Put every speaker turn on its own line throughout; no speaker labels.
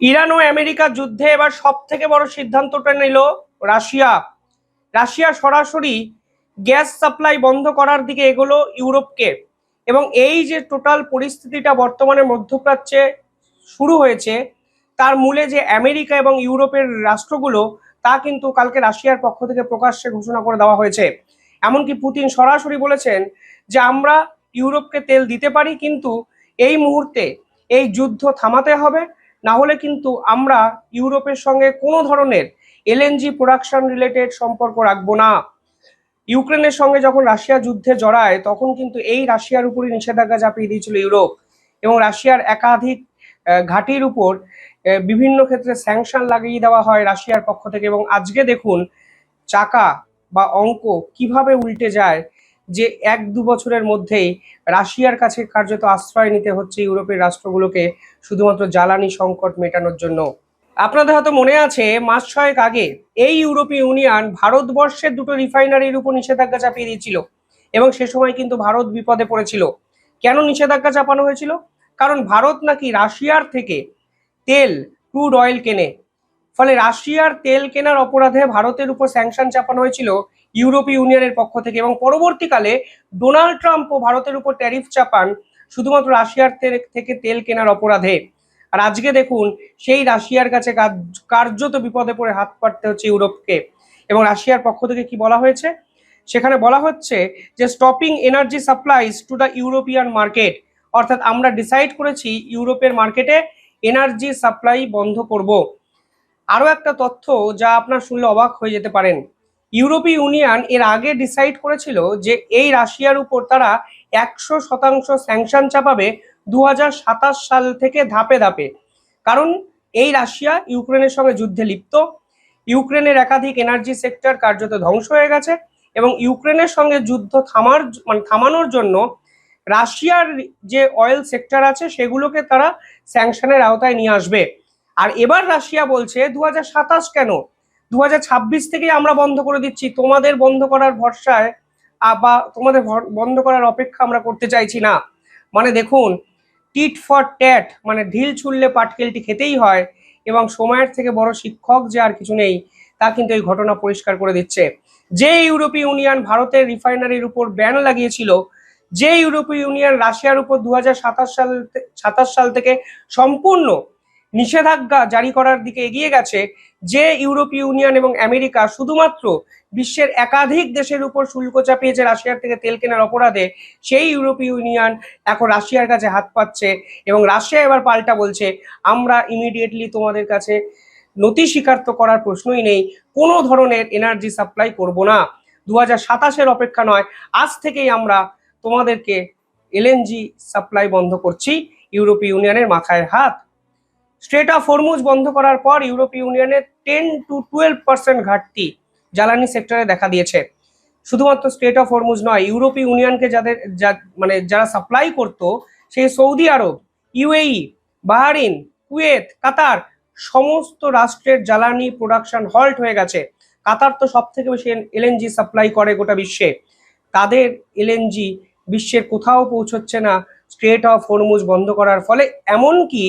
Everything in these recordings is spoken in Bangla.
ইরান ও আমেরিকার যুদ্ধে এবার সব থেকে বড় সিদ্ধান্তটা নিল রাশিয়া। রাশিয়া সরাসরি গ্যাস সাপ্লাই বন্ধ করার দিকে এগোলো ইউরোপকে। এবং এই যে টোটাল পরিস্থিতিটা বর্তমানে মধ্যপ্রাচ্যে শুরু হয়েছে, তার মূলে যে আমেরিকা এবং ইউরোপের রাষ্ট্রগুলো, তা কিন্তু কালকে রাশিয়ার পক্ষ থেকে প্রকাশ্যে ঘোষণা করে দেওয়া হয়েছে। এমনকি পুতিন সরাসরি বলেছেন যে আমরা ইউরোপকে তেল দিতে পারি, কিন্তু এই মুহূর্তে এই যুদ্ধ থামাতে হবে, না হলে কিন্তু আমরা ইউরোপের সঙ্গে কোনো ধরনের এলএনজি প্রোডাকশন রিলেটেড সম্পর্ক রাখবো না। ইউক্রেনের সঙ্গে যখন রাশিয়া যুদ্ধে জড়ায়, তখন কিন্তু এই রাশিয়ার উপরই নিষেধাজ্ঞা চাপিয়ে দিয়েছিল ইউরোপ, এবং রাশিয়ার একাধিক ঘাঁটির উপর বিভিন্ন ক্ষেত্রে স্যাংশন লাগিয়ে দেওয়া হয় রাশিয়ার পক্ষ থেকে। এবং আজকে দেখুন চাকা বা অঙ্ক কিভাবে উল্টে যায়, যে 1-2 বছরের মধ্যেই রাশিয়ার কাছে কার্যত আশ্রয় নিতে হচ্ছে ইউরোপের রাষ্ট্রগুলোকে, শুধুমাত্র জ্বালানি সংকট মেটানোর জন্য। আপনাদের হয়তো মনে আছে, মাস 6 আগে এই ইউরোপীয় ইউনিয়ন ভারতবর্ষের 2টো রিফাইনারির উপর নিষেধাজ্ঞা চাপিয়ে দিয়েছিল, এবং সে সময় কিন্তু ভারত বিপদে পড়েছিল। কেন নিষেধাজ্ঞা চাপানো হয়েছিল? কারণ ভারত নাকি রাশিয়ার থেকে তেল, ক্রুড অয়েল কেনে। ফলে রাশিয়ার তেল কেনার অপরাধে ভারতের উপর স্যাংশন চাপানো হয়েছিল ইউরোপীয় ইউনিয়নের পক্ষ থেকে। এবং পরবর্তীকালে ডোনাল্ড ট্রাম্পও ভারতের উপর ট্যারিফ চাপান শুধুমাত্র রাশিয়ার থেকে তেল কেনার অপরাধে। আর আজকে দেখুন সেই রাশিয়ার কাছে কার্যত বিপদে পড়ে হাত পাততে হচ্ছে ইউরোপকে। এবং রাশিয়ার পক্ষ থেকে কি বলা হয়েছে? সেখানে বলা হচ্ছে যে stopping energy supplies to the European market, অর্থাৎ আমরা ডিসাইড করেছি ইউরোপের মার্কেটে এনার্জি সাপ্লাই বন্ধ করব। আরও একটা তথ্য যা আপনার শুনলে অবাক হয়ে যেতে পারেন, ইউরোপীয় ইউনিয়ন এর আগে ডিসাইড করেছিল যে এই রাশিয়ার উপর তারা 100% স্যাংশন চাপাবে 2027 সাল থেকে ধাপে ধাপে। কারণ এই রাশিয়া ইউক্রেনের সঙ্গে যুদ্ধে লিপ্ত, ইউক্রেনের একাধিক এনার্জি সেক্টর কার্যত ধ্বংস হয়ে গেছে, এবং ইউক্রেনের সঙ্গে যুদ্ধ থামানোর জন্য রাশিয়ার যে অয়েল সেক্টর আছে সেগুলোকে তারা স্যাংশনের আওতায় নিয়ে আসবে। আর এবার রাশিয়া বলছে 2027 কেন, 2026 থেকেই আমরা বন্ধ করে দিচ্ছি, তোমাদের বন্ধ করার ভরসায় বা তোমাদের বন্ধ করার অপেক্ষা আমরা করতে চাইছি না। মানে দেখুন, টিট ফর ট্যাট, মানে ঢিল ছুড়লে পাটকেলটি খেতেই হয়। এবং সময়ের থেকে বড় শিক্ষক যে আর কিছু নেই, তা কিন্তু এই ঘটনা পরিষ্কার করে দিচ্ছে। যে ইউরোপীয় ইউনিয়ন ভারতের রিফাইনারির উপর ব্যান লাগিয়েছিল, যে ইউরোপীয় ইউনিয়ন রাশিয়ার উপর 2027 সাল থেকে সম্পূর্ণ নিষেধাজ্ঞা জারি করার দিকে এগিয়ে গেছে, যে ইউরোপীয় ইউনিয়ন এবং আমেরিকা শুধুমাত্র বিশ্বের একাধিক দেশের উপর শুল্ক চাপিয়েছে রাশিয়ার থেকে তেল কেনার অপরাধে, সেই ইউরোপীয় ইউনিয়ন এখন রাশিয়ার কাছে হাত পাচ্ছে। এবং রাশিয়া এবার পাল্টা বলছে আমরা ইমিডিয়েটলি তোমাদের কাছে নথি স্বীকার তো করার প্রশ্নই নেই, কোনো ধরনের এনার্জি সাপ্লাই করব না। 2027 অপেক্ষা নয়, আজ থেকেই আমরা তোমাদেরকে এলএনজি সাপ্লাই বন্ধ করছি। ইউরোপীয় ইউনিয়নের মাথায় হাত। স্ট্রেট অফ হরমুজ বন্ধ করার পর ইউরোপীয় ইউনিয়নের 10-12% ঘাটতি জ্বালানি সেক্টরে দেখা দিয়েছে। শুধুমাত্র স্ট্রেট অফ হরমুজ নয়, ইউরোপীয় ইউনিয়নকে যারা সাপ্লাই করত, সেই সৌদি আরব, ইউএই, বাহরিন, কুয়েত, কাতার, সমস্ত রাষ্ট্রের জ্বালানি প্রোডাকশন হল্ট হয়ে গেছে। কাতার তো সব থেকে বেশি এলএনজি সাপ্লাই করে গোটা বিশ্বে, তাদের এলএনজি বিশ্বের কোথাও পৌঁছচ্ছে না স্ট্রেট অফ হরমুজ বন্ধ করার ফলে। এমনকি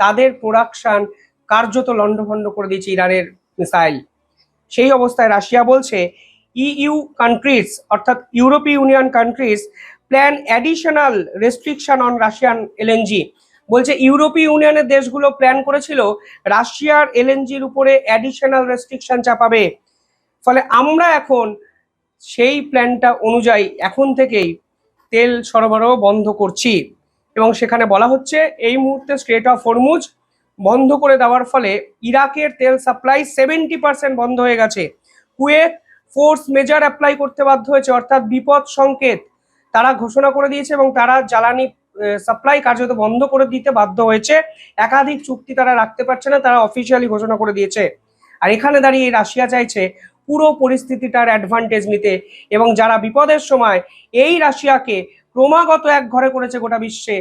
তাদের প্রোডাকশন কার্যত লন্ডভন্ড করে দিয়েছে ইরানের মিসাইল। সেই অবস্থায় রাশিয়া বলছে ইইউ কান্ট্রিজ, অর্থাৎ ইউরোপীয় union countries plan additional restriction on Russian LNG. বলছে ইউরোপীয় ইউনিয়নের দেশগুলো প্ল্যান করেছিল রাশিয়ার এলএনজির উপরে অ্যাডিশনাল রেস্ট্রিকশন চাপাবে। ফলে আমরা এখন সেই প্ল্যানটা অনুযায়ী এখন থেকেই তেল সরবরাহ বন্ধ করছি। এবং সেখানে বলা হচ্ছে এই মুহূর্তে স্ট্রেট অফ হরমুজ বন্ধ করে দেওয়ার ফলে ইরাকের তেল সাপ্লাই 70% বন্ধ হয়ে গেছে। কুয়েত ফোর্স মেজর অ্যাপ্লাই করতে বাধ্য হয়েছে, অর্থাৎ বিপদ সংকেত তারা ঘোষণা করে দিয়েছে, এবং তারা জ্বালানি সাপ্লাই কার্যত বন্ধ করে দিতে বাধ্য হয়েছে। একাধিক চুক্তি তারা রাখতে পারছে না, তারা অফিসিয়ালি ঘোষণা করে দিয়েছে। আর এখানে দাঁড়িয়ে রাশিয়া চাইছে পুরো পরিস্থিতিটার অ্যাডভান্টেজ নিতে, এবং যারা বিপদের সময় এই রাশিয়াকে ক্রমাগত এক ঘরে করেছে গোটা বিশ্বে,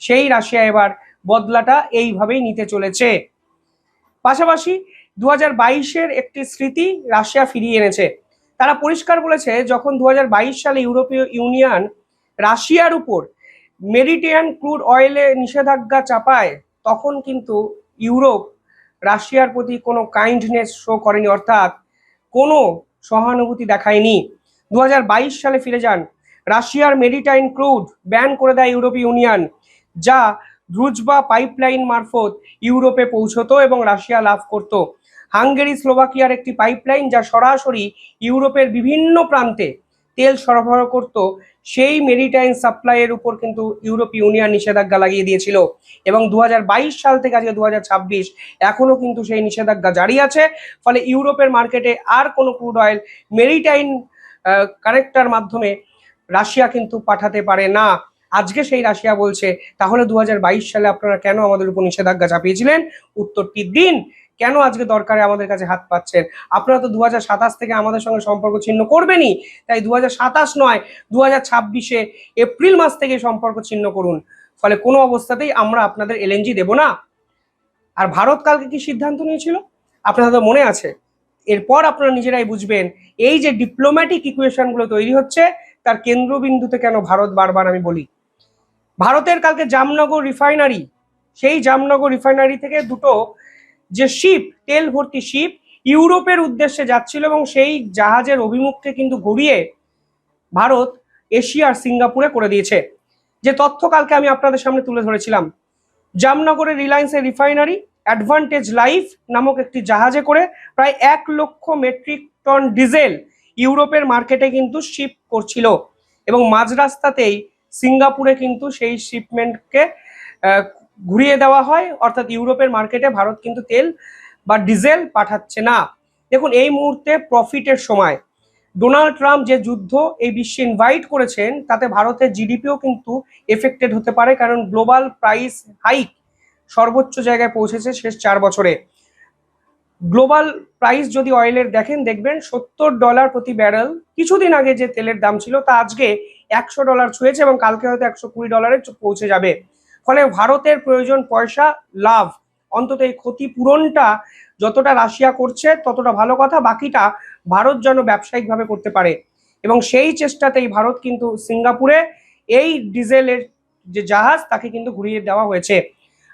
সেই রাশিয়া এবার বদলাটা এইভাবেই নিতে চলেছে। পাশাপাশি 2022-এর একটি স্মৃতি রাশিয়া ফিরিয়ে এনেছে। তারা পরিষ্কার বলেছে যখন 2022 সালে ইউরোপীয় ইউনিয়ন রাশিয়ার উপর মেডিটেরিয়ান ক্রুড অয়েলে নিষেধাজ্ঞা চাপায়, তখন কিন্তু ইউরোপ রাশিয়ার প্রতি কোনো কাইন্ডনেস শো করেনি, অর্থাৎ কোনো সহানুভূতি দেখায়নি। 2022 সালে ফিরে যান, রাশিয়ার মেরিটাইম ক্রুড ব্যান করে দেয় ইউরোপীয় ইউনিয়ন, যা দ্রুজবা পাইপলাইন মারফত ইউরোপে পৌঁছতো এবং রাশিয়া লাভ করত। হাঙ্গেরি স্লোভাকিয়ার একটি পাইপলাইন যা সরাসরি ইউরোপের বিভিন্ন প্রান্তে তেল সরবরাহ করত, সেই মেরিটাইম সাপ্লাইয়ের উপর কিন্তু ইউরোপীয় ইউনিয়ন নিষেধাজ্ঞা লাগিয়ে দিয়েছিল। এবং 2022 সাল থেকে আজকে 2026 এখনো কিন্তু সেই নিষেধাজ্ঞা জারি আছে। ফলে ইউরোপের মার্কেটে আর কোনো ক্রুড অয়েল মেরিটাইম কানেক্টর মাধ্যমে রাশিয়া কিন্তু পাঠাতে পারে না। আজকে সেই রাশিয়া বলছে, তাহলে 2022 সালে আপনারা কেন আমাদের উপর নিষেধাজ্ঞা চাপিয়েছিলেন? উত্তরটি দিন। কেন আজকে দরকারে আমাদের কাছে হাত পাচ্ছেন? আপনারা তো 2027 থেকে আমাদের সঙ্গে সম্পর্ক ছিন্ন করবেনই, তাই 2027 নয়, 2026 এপ্রিল মাস থেকে সম্পর্ক ছিন্ন করুন। ফলে কোনো অবস্থাতেই আমরা আপনাদের এলএনজি দেব না। আর ভারত কালকে কি সিদ্ধান্ত নিয়েছিল আপনাদের তো মনে আছে। এরপর আপনারা নিজেরাই বুঝবেন এই যে ডিপ্লোম্যাটিক ইকুয়েশনগুলো তৈরি হচ্ছে তার কেন্দ্রবিন্দুতে কেন ভারত বারবার আমি বলি। ভারতের কালকে জামনগর রিফাইনারি, সেই জামনগর রিফাইনারি থেকে দুটো যে শিপ, তেল ভর্তি শিপ ইউরোপের উদ্দেশ্যে যাচ্ছিল এবং সেই জাহাজের অভিমুখকে কিন্তু ঘুরিয়ে ভারত এশিয়ার সিঙ্গাপুরে করে দিয়েছে। যে তথ্য কালকে আমি আপনাদের সামনে তুলে ধরেছিলাম, জামনগরের রিলায়েন্সের রিফাইনারি অ্যাডভান্টেজ লাইফ নামক একটি জাহাজে করে প্রায় 1,00,000 মেট্রিক টন ডিজেল ইউরোপের মার্কেটে কিন্তু শিপ করছিল এবং মাঝ রাস্তাতেই সিঙ্গাপুরে কিন্তু সেই শিপমেন্টকে ঘুরিয়ে দেওয়া হয়, অর্থাৎ ইউরোপের মার্কেটে ভারত কিন্তু তেল বা ডিজেল পাঠাচ্ছে না। দেখুন, এই মুহূর্তে প্রফিটের সময় ডোনাল্ড ট্রাম্প যে যুদ্ধ এই বিশ্বে ইনভাইট করেছেন তাতে ভারতের জিডিপিও কিন্তু এফেক্টেড হতে পারে, কারণ গ্লোবাল প্রাইস হাইক সর্বোচ্চ জায়গায় পৌঁছেছে শেষ 4 বছরে। গ্লোবাল প্রাইস যদি অয়েলের দেখবেন $70 প্রতি ব্যারেল। কিছুদিন আগে যে তেলের দাম ছিল তা আজকে $100 ছুঁয়েছে এবং কালকে হয়তো $120 পৌঁছে যাবে। ফলে ভারতের প্রয়োজন পয়সা, লাভ, অন্তত এই ক্ষতিপূরণটা যতটা রাশিয়া করছে ততটা ভালো কথা, বাকিটা ভারত যেন ব্যবসায়িকভাবে করতে পারে। এবং সেই চেষ্টাতেই ভারত কিন্তু সিঙ্গাপুরে এই ডিজেলের যে জাহাজ তাকে কিন্তু ঘুরিয়ে দেওয়া হয়েছে।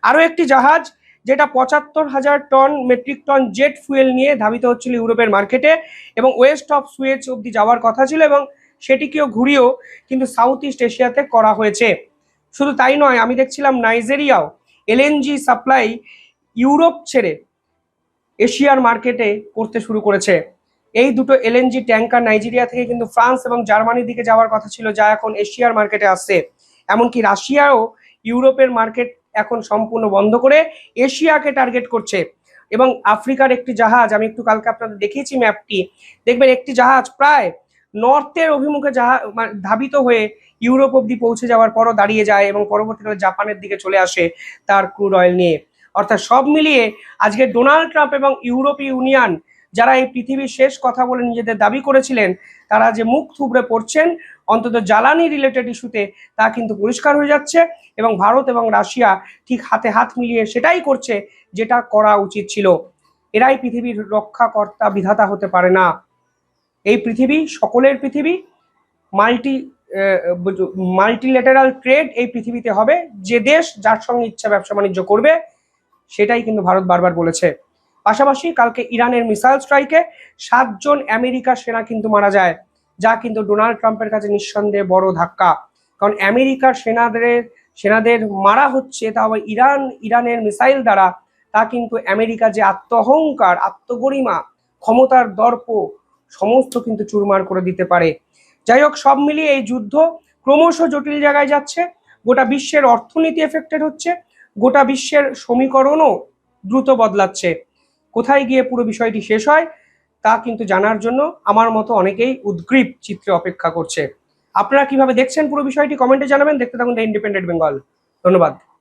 আরও একটি জাহাজ যেটা 75,000 ton metric ton jet fuel নিয়ে ধাবিত হচ্ছিল ইউরোপের মার্কেটে এবং ওয়েস্ট অফ সুয়েজ অব্দি যাওয়ার কথা ছিল এবং সেটিকেও ঘুরিয়েও কিন্তু সাউথ ইস্ট এশিয়াতে করা হয়েছে। শুধু তাই নয়, আমি দেখছিলাম নাইজেরিয়াও এলএনজি সাপ্লাই ইউরোপ ছেড়ে এশিয়ার মার্কেটে করতে শুরু করেছে। এই দুটো এলএনজি ট্যাঙ্কার নাইজেরিয়া থেকে কিন্তু ফ্রান্স এবং জার্মানির দিকে যাওয়ার কথা ছিল, যা এখন এশিয়ার মার্কেটে আসছে। এমনকি রাশিয়াও ইউরোপের মার্কেট এখন সম্পূর্ণ বন্ধ করে এশিয়াকে টার্গেট করছে। এবং আফ্রিকার একটি জাহাজ, আমি একটু কালকে আপনাদের দেখিয়েছি ম্যাপটি, দেখবেন একটি জাহাজ প্রায় নর্থের অভিমুখে ধাবিত হয়ে ইউরোপ অব্দি পৌঁছে যাওয়ার পরও দাঁড়িয়ে যায় এবং পরবর্তীকালে জাপানের দিকে চলে আসে তার ক্রুড অয়েল নিয়ে। অর্থাৎ সব মিলিয়ে আজকে ডোনাল্ড ট্রাম্প এবং ইউরোপীয় ইউনিয়ন, যারা এই পৃথিবীর শেষ কথা বলে নিজেদের দাবি করেছিলেন, তারা যে মুখ থুবড়ে পড়ছেন অন্তত জ্বালানি রিলেটেড ইস্যুতে, তা কিন্তু পরিষ্কার হয়ে যাচ্ছে এবং ভারত এবং রাশিয়া ঠিক হাতে হাত মিলিয়ে সেটাই করছে যেটা করা উচিত ছিল। এরাই পৃথিবীর রক্ষাকর্তা, বিধাতা হতে পারে না। এই পৃথিবী সকলের পৃথিবী, মাল্টিল্যাটারাল ট্রেড এই পৃথিবীতে হবে। যে দেশ যার সঙ্গে ইচ্ছা ব্যবসা বাণিজ্য করবে, সেটাই কিন্তু ভারত বারবার বলেছে। পাশাপাশি কালকে ইরানের মিসাইল স্ট্রাইকে 7 জন আমেরিকার সেনা কিন্তু মারা যায়, যা কিন্তু ডোনাল্ড ট্রাম্পের কাছে নিঃসন্দেহে বড় ধাক্কা। কারণ আমেরিকার সেনাদের মারা হচ্ছে, তা আবার ইরানের মিসাইল দ্বারা, তা কিন্তু আমেরিকা যে আত্মঅহংকার, আত্মগরিমা, ক্ষমতার দর্প সমস্ত কিন্তু চুরমার করে দিতে পারে। যাই হোক, সব মিলিয়ে এই যুদ্ধ ক্রমশ জটিল জায়গায় যাচ্ছে। গোটা বিশ্বের অর্থনীতি এফেক্টেড হচ্ছে, গোটা বিশ্বের সমীকরণও দ্রুত বদলাচ্ছে। কোথায় গিয়ে পুরো বিষয়টি শেষ হয় তা কিন্তু জানার জন্য আমার মতো অনেকেই উদ্গ্রীব চিত্রে অপেক্ষা করছে। আপনারা কিভাবে দেখছেন পুরো বিষয়টি কমেন্টে জানাবেন। দেখতে থাকুন দ্য ইন্ডিপেন্ডেন্ট বেঙ্গল। ধন্যবাদ।